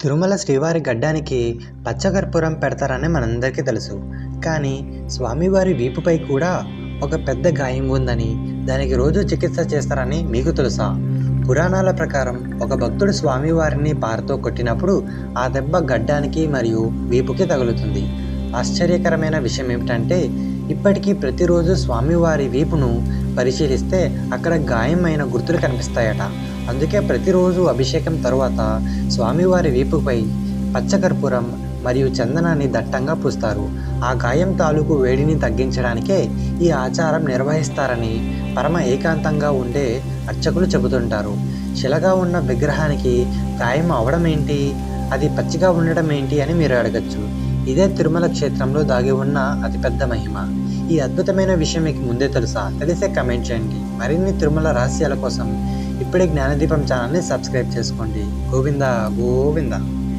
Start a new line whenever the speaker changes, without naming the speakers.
తిరుమల శ్రీవారి గడ్డానికి పచ్చకర్పూరం పెడతారని మనందరికీ తెలుసు. కానీ స్వామివారి వీపుపై కూడా ఒక పెద్ద గాయం ఉందని, దానికి రోజు చికిత్స చేస్తారని మీకు తెలుసా? పురాణాల ప్రకారం ఒక భక్తుడు స్వామివారిని పారతో కొట్టినప్పుడు ఆ దెబ్బ గడ్డానికి మరియు వీపుకి తగులుతుంది. ఆశ్చర్యకరమైన విషయం ఏమిటంటే, ఇప్పటికీ ప్రతిరోజు స్వామివారి వీపును పరిశీలిస్తే అక్కడ గాయమైన గుర్తులు కనిపిస్తాయట. అందుకే ప్రతిరోజు అభిషేకం తరువాత స్వామివారి వీపుపై పచ్చకర్పూరం మరియు చందనాన్ని దట్టంగా పూస్తారు. ఆ గాయం తాలూకు వేడిని తగ్గించడానికే ఈ ఆచారం నిర్వహిస్తారని పరమ ఏకాంతంగా ఉండే అర్చకులు చెబుతుంటారు. శిలగా ఉన్న విగ్రహానికి గాయం అవడం ఏంటి, అది పచ్చిగా ఉండడం ఏంటి అని మీరు అడగచ్చు. ఇదే తిరుమల క్షేత్రంలో దాగి ఉన్న అతిపెద్ద మహిమ. ఈ అద్భుతమైన విషయం మీకు ముందే తెలుసా? తెలిసే కమెంట్ చేయండి. మరిన్ని తిరుమల రహస్యాల కోసం ఇప్పుడే జ్ఞానదీపం ఛానల్ని సబ్స్క్రైబ్ చేసుకోండి. గోవిందా గోవిందా.